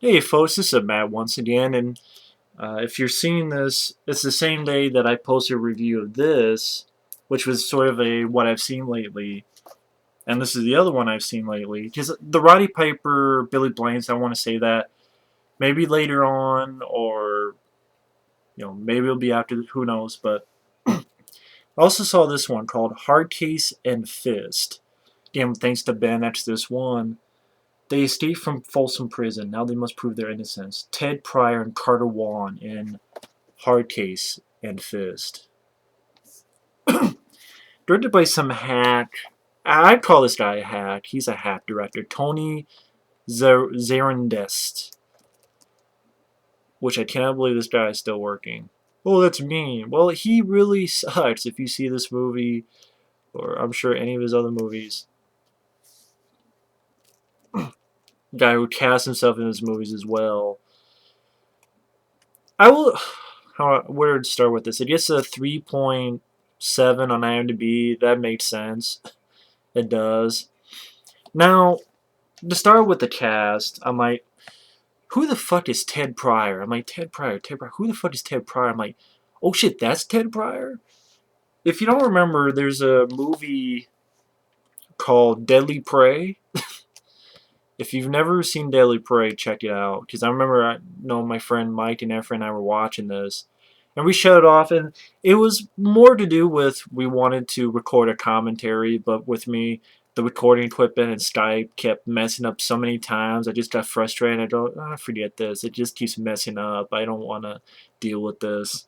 Hey folks, this is Matt once again, and if you're seeing this, it's the same day that I posted a review of this, which was sort of a what I've seen lately, and this is the other one I've seen lately. Because the Roddy Piper, Billy Blanks, I want to say that maybe later on, or maybe it'll be after. Who knows? But I also saw this one called Hardcase and Fist. Again, thanks to Ben, that's this one. They escaped from Folsom Prison. Now they must prove their innocence. Ted Pryor and Carter Wan in Hardcase and Fist. Directed by some hack. I'd call this guy a hack. He's a hack director. Tony Zarandest. Which I cannot believe this guy is still working. Oh, that's mean. Well, he really sucks if you see this movie, or I'm sure any of his other movies. Guy who casts himself in his movies as well. I will. Where to start with this? It gets a 3.7 on IMDb. That makes sense. It does. Now, to start with the cast, I'm like, who the fuck is Ted Pryor? I'm like, Ted Pryor. Who the fuck is Ted Pryor? I'm like, oh shit, that's Ted Pryor? If you don't remember, there's a movie called Deadly Prey. If you've never seen Deadly Prey, check it out. Because I remember, my friend Mike and Efren and I were watching this. And we shut it off, and it was more to do with we wanted to record a commentary, but with me, the recording equipment and Skype kept messing up so many times. I just got frustrated. I go, forget this. It just keeps messing up. I don't want to deal with this.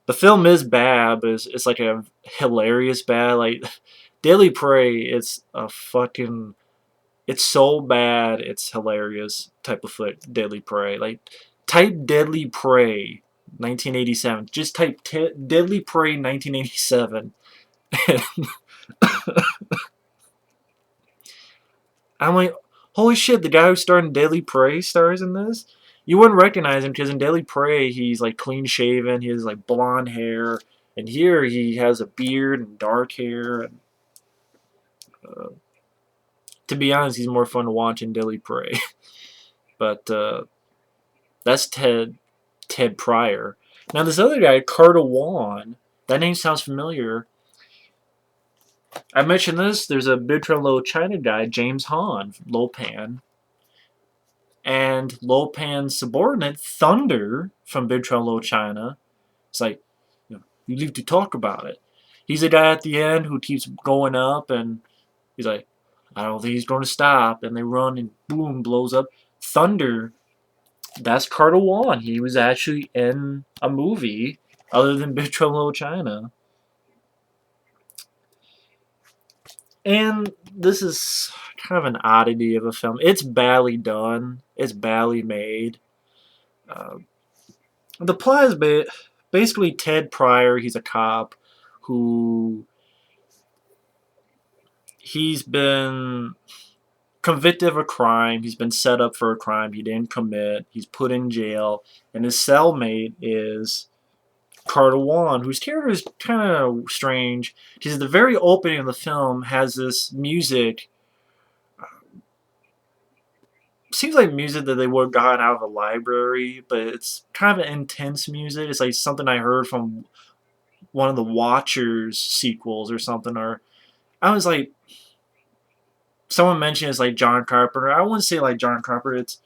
The film is bad, but it's like a hilarious bad. Like, Daily Prey, it's a fucking... It's so bad, it's hilarious type of Deadly Prey. Like, type Deadly Prey 1987. Just type Deadly Prey 1987. I'm like, holy shit, the guy who starred in Deadly Prey stars in this? You wouldn't recognize him because in Deadly Prey, he's like clean shaven, he has like blonde hair, and here he has a beard and dark hair. And, uh, to be honest, he's more fun to watch in Deadly Prey. But that's Ted Pryor. Now this other guy, Carter Wan, that name sounds familiar. I mentioned this. There's a Big Trouble in Little China guy, James Hahn, Lopan, and Lopan's subordinate, Thunder, from Big Trouble in Little China. It's like, you need to talk about it. He's a guy at the end who keeps going up, and he's like, I don't think he's going to stop. And they run, and boom, blows up. Thunder, that's Carter Wan. He was actually in a movie other than Big Trouble in Little China. And this is kind of an oddity of a film. It's badly done. It's badly made. Uh, the plot is basically Ted Pryor. He's a cop who he's been convicted of a crime. He's been set up for a crime he didn't commit. He's put in jail, and his cellmate is Carter Wan, whose character is kind of strange because the very opening of the film has this music. Seems like music that they would have gotten out of a library, but it's kind of intense music. It's like something I heard from one of the Watchers sequels or something. Or I was like, someone mentioned it's like John Carpenter. I wouldn't say like John Carpenter. It's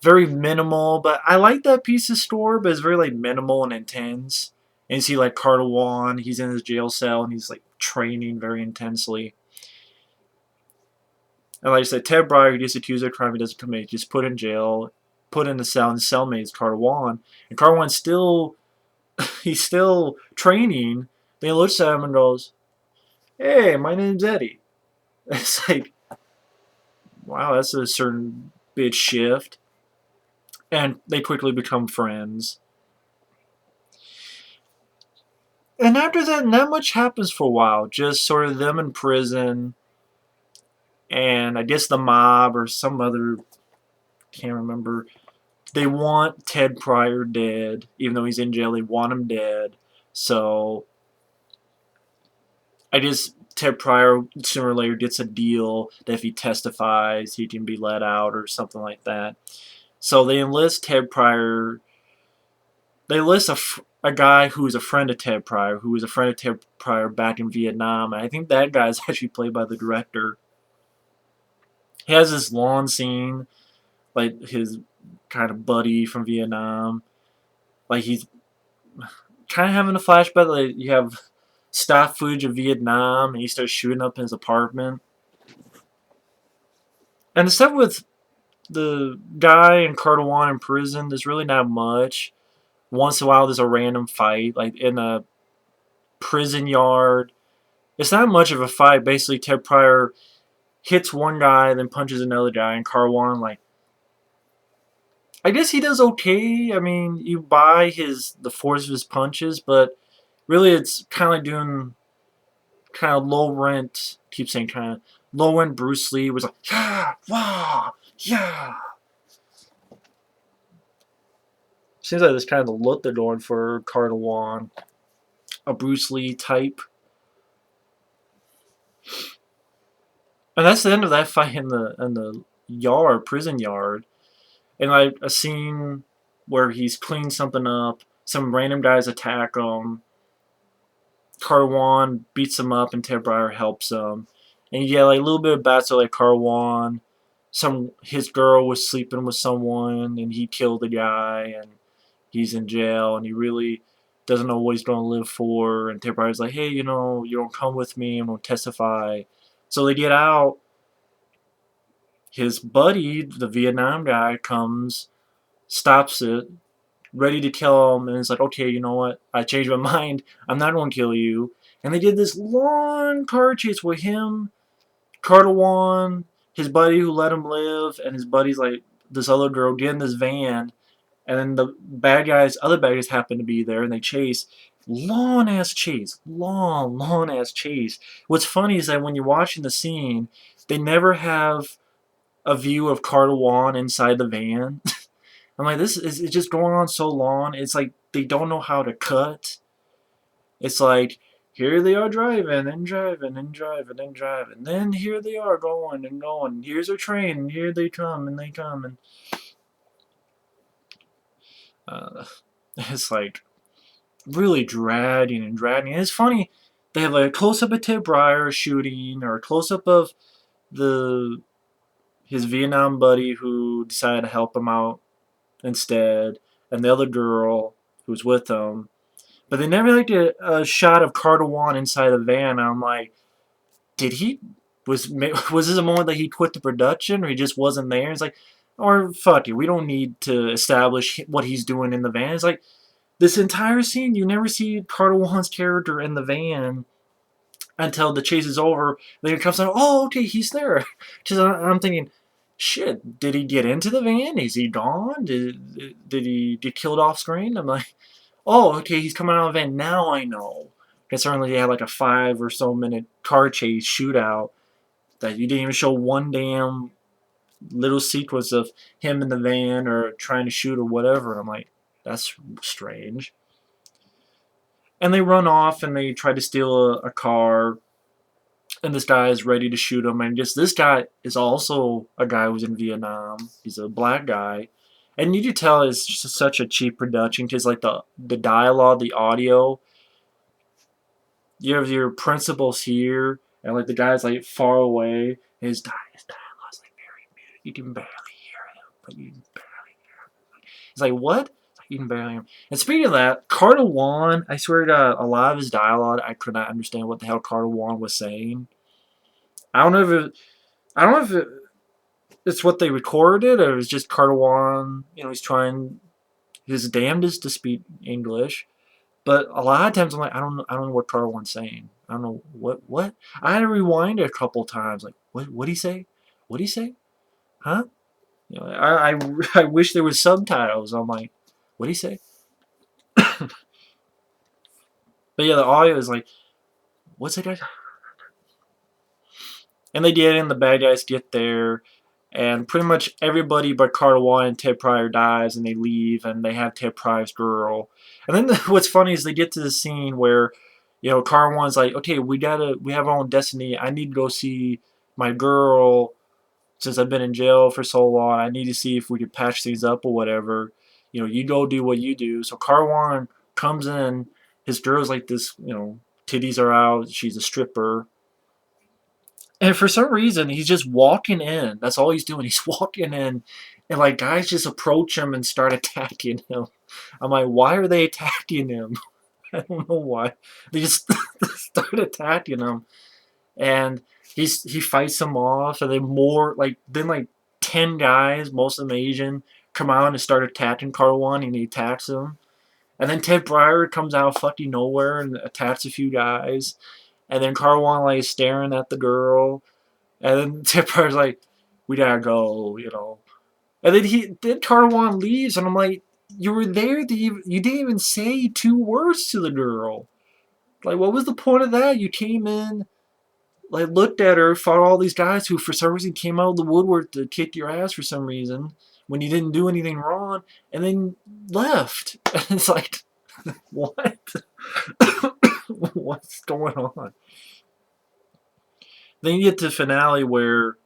very minimal, but I like that piece of score, but it's very like minimal and intense. And you see like Carter Wan, he's in his jail cell and he's like training very intensely. And like I said, Ted Pryor, who gets accused of a crime he doesn't commit, just put in jail, put in the cell, and cellmate is Carter Wan. And Carter Wan's still, he's still training. Then he looks at him and goes, hey, my name's Eddie. It's like, wow, that's a certain bit shift. And they quickly become friends. And after that, not much happens for a while. Just sort of them in prison. And I guess the mob or some other, can't remember. They want Ted Pryor dead. Even though he's in jail, they want him dead. So I guess Ted Pryor sooner or later gets a deal that if he testifies, he can be let out or something like that. So they enlist Ted Pryor. They enlist a guy who is a friend of Ted Pryor, who was a friend of Ted Pryor back in Vietnam. And I think that guy is actually played by the director. He has this lawn scene, like his kind of buddy from Vietnam. Like he's kind of having a flashback. Like you have stock footage of Vietnam, and he starts shooting up his apartment. And the stuff with the guy in Cartawan in prison, there's really not much. Once in a while, there's a random fight, like in a prison yard. It's not much of a fight. Basically, Ted Pryor hits one guy, then punches another guy, and Carwan, like, I guess he does okay. I mean, you buy the force of his punches, but really, it's kind of like doing kind of low rent. Keep saying kind of low rent. Bruce Lee was like, yeah, wow, yeah. Seems like that's kind of the look they're going for Cartawan, a Bruce Lee type. And that's the end of that fight in the yard, prison yard. And like a scene where he's cleaned something up, some random guys attack him. Carwan beats him up, and Ted Pryor helps him. And you get like a little bit of battle like Carwan. His girl was sleeping with someone, and he killed the guy, and he's in jail, and he really doesn't know what he's going to live for. And Ted Pryor's like, hey, you don't come with me, I'm going to testify. So they get out. His buddy, the Vietnam guy, comes, stops it, ready to kill him, and it's like, okay, you know what? I changed my mind. I'm not going to kill you. And they did this long car chase with him, Cartawan, his buddy who let him live, and his buddy's like this other girl get in this van, and then the other bad guys happen to be there, and they chase. Long ass chase. Long ass chase. What's funny is that when you're watching the scene, they never have a view of Cartawan inside the van. I'm like, this is it's just going on so long. It's like they don't know how to cut. It's like here they are driving and driving and driving and driving. Then here they are going and going. Here's a train, and here they come and they come, and uh, it's like really dragging and dragging. And it's funny. They have like a close up of Ted Pryor shooting, or a close up of the his Vietnam buddy who decided to help him out instead, and the other girl who was with him. But they never like a shot of Cartawan inside the van. And I'm like, did he was this a moment that he quit the production, or he just wasn't there? It's like, or fuck it, we don't need to establish what he's doing in the van. It's like this entire scene, you never see Cartawan's character in the van until the chase is over. Then it comes out, oh, okay, he's there. Because I'm thinking, shit, did he get into the van? Is he gone? Did he get killed off screen? I'm like, oh, okay, he's coming out of the van. Now I know. Because certainly they had like a 5 or so minute car chase shootout that you didn't even show one damn little sequence of him in the van or trying to shoot or whatever. And I'm like, that's strange. And they run off and they try to steal a car. And this guy is ready to shoot him. And just this guy is also a guy who was in Vietnam. He's a black guy. And you could tell it's just such a cheap production because like the dialogue, the audio, you have your principals here, and like the guy's like far away. His dialogue's like very muted. You can barely hear him, but you can barely hear him. It's like what? You can barely hear him. And speaking of that, Cartawan, I swear to God, a lot of his dialogue I could not understand what the hell Cartawan was saying. I don't know if it's what they recorded or it's just Cartawan. He's trying his damnedest to speak English. But a lot of times I'm like, I don't know what Carwan's saying. I don't know what. I had to rewind it a couple times. Like, what'd he say? What'd he say? Huh? I wish there was subtitles. I'm like, what'd he say? But yeah, the audio is like, what's it guy? And they did, and the bad guys get there, and pretty much everybody but Cartawan and Ted Pryor dies, and they leave, and they have Ted Pryor's girl. And then what's funny is they get to the scene where, Carwan's like, okay, we have our own destiny. I need to go see my girl. since I've been in jail for so long, I need to see if we could patch things up or whatever. You go do what you do. So Carwan comes in. His girl's like this, titties are out. She's a stripper. And for some reason, he's just walking in. That's all he's doing. He's walking in. And like guys just approach him and start attacking him. I'm like, why are they attacking him? I don't know why. They just start attacking him. And he fights them off, and then 10 guys, most of them Asian, come out and start attacking Carwan, and he attacks them. And then Ted Breyer comes out of fucking nowhere and attacks a few guys. And then Carwan like is staring at the girl, and then Ted Breyer's like, "We gotta go." And then Carwan leaves, and I'm like, "You were there. You didn't even say 2 words to the girl. Like, what was the point of that? You came in." Like looked at her, fought all these guys who for some reason came out of the woodwork to kick your ass for some reason when you didn't do anything wrong, and then left. And it's like, what? What's going on? Then you get to the finale where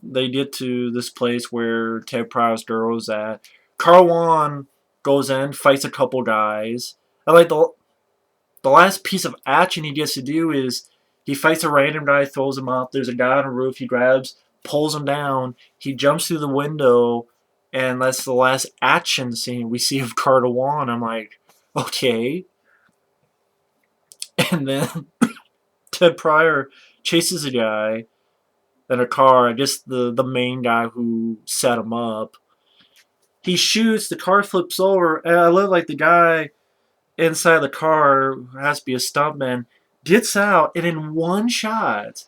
they get to this place where Ted Pryor's girl is at. Carwan goes in, fights a couple guys. I like the last piece of action he gets to do is he fights a random guy, throws him up. There's a guy on a roof. He grabs, pulls him down. He jumps through the window, and that's the last action scene we see of Cartawan. I'm like, okay. And then Ted Pryor chases a guy in a car, I guess the main guy who set him up. He shoots, the car flips over, and I love like the guy inside the car, who has to be a stuntman, gets out, and in one shot,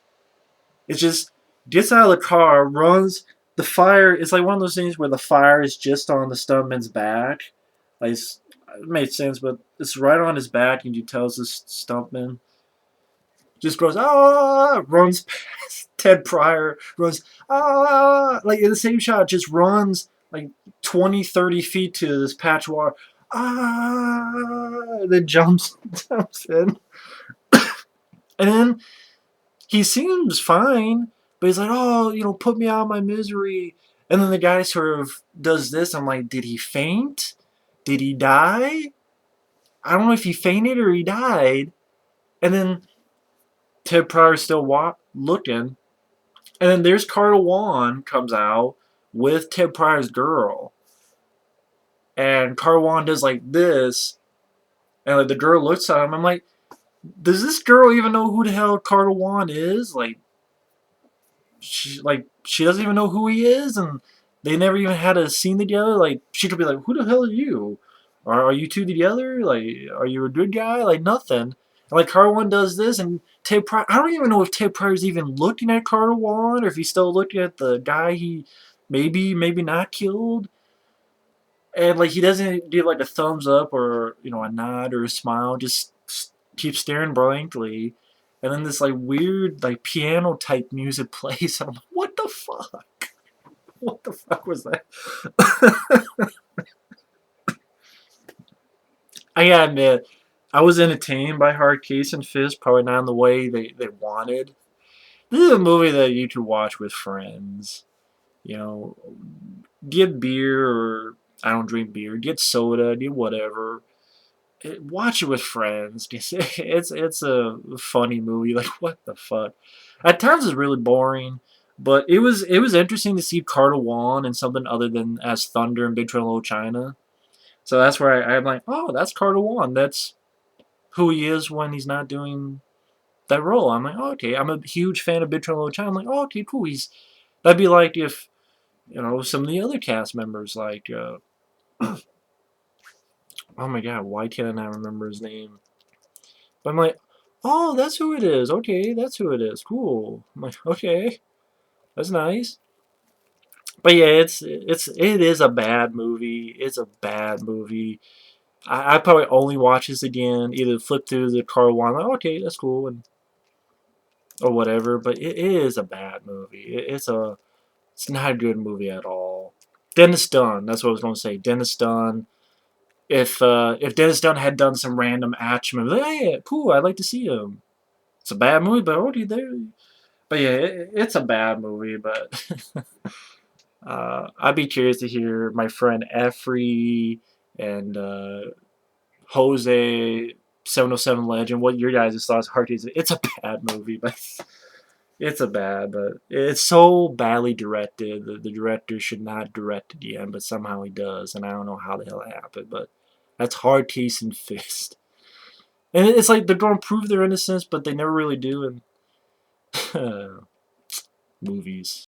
it just gets out of the car, runs. The fire is like one of those things where the fire is just on the stuntman's back. Like it made sense, but it's right on his back, and you tell this stuntman just goes runs past Ted Pryor, runs like in the same shot, just runs like 20, 30 feet to this patch of water. Then jumps in. And then he seems fine, but he's like, put me out of my misery. And then the guy sort of does this. I'm like, did he faint? Did he die? I don't know if he fainted or he died. And then Ted Pryor's still looking. And then there's Cartawan comes out with Ted Pryor's girl. And Cartawan does like this. And like the girl looks at him. I'm like, does this girl even know who the hell Cartawan is? She doesn't even know who he is, and they never even had a scene together. Like, she could be like, who the hell are you? Are you two together? Like, are you a good guy? Like, nothing. And like, Cartawan does this, and Ted Pryor, I don't even know if Ted Pryor's even looking at Cartawan, or if he's still looking at the guy he maybe not killed. And like, he doesn't give like a thumbs up or a nod or a smile, just keeps staring blankly. And then this like weird like piano type music plays, and I'm like, what the fuck? What the fuck was that? I gotta admit, I was entertained by Hardcase and Fist, probably not in the way they wanted. This is a movie that you could watch with friends. You know, get beer, or I don't drink beer. Get soda, get whatever. Watch it with friends. It's a funny movie. Like, what the fuck? At times it's really boring, but it was interesting to see Cartawan and something other than as Thunder and Big Trouble in Little China. So that's where I'm like, oh, that's Cartawan. That's who he is when he's not doing that role. I'm like, oh, okay. I'm a huge fan of Big Trouble in Little China. I'm like, oh, okay, cool. That'd be like if some of the other cast members like. Oh my god, why can't I not remember his name? But I'm like, oh, that's who it is. Okay, that's who it is. Cool. I'm like, okay, that's nice. But yeah, it is a bad movie. It's a bad movie. I probably only watch this again, either flip through the car one, like, okay, that's cool, or whatever. But it is a bad movie. It's not a good movie at all. Dennis Dunn. That's what I was going to say. Dennis Dunn. If Dennis Dunn had done some random action movie, like, hey, cool, I'd like to see him. It's a bad movie, but okay, there. But yeah, it's a bad movie. But I'd be curious to hear my friend Effrey and Jose 707 Legend. What your guys' thoughts? Hardcase. It's a bad movie, but but it's so badly directed. The director should not direct it again, but somehow he does, and I don't know how the hell it happened. But that's Hardcase and Fist, and it's like they're going to prove their innocence, but they never really do in movies.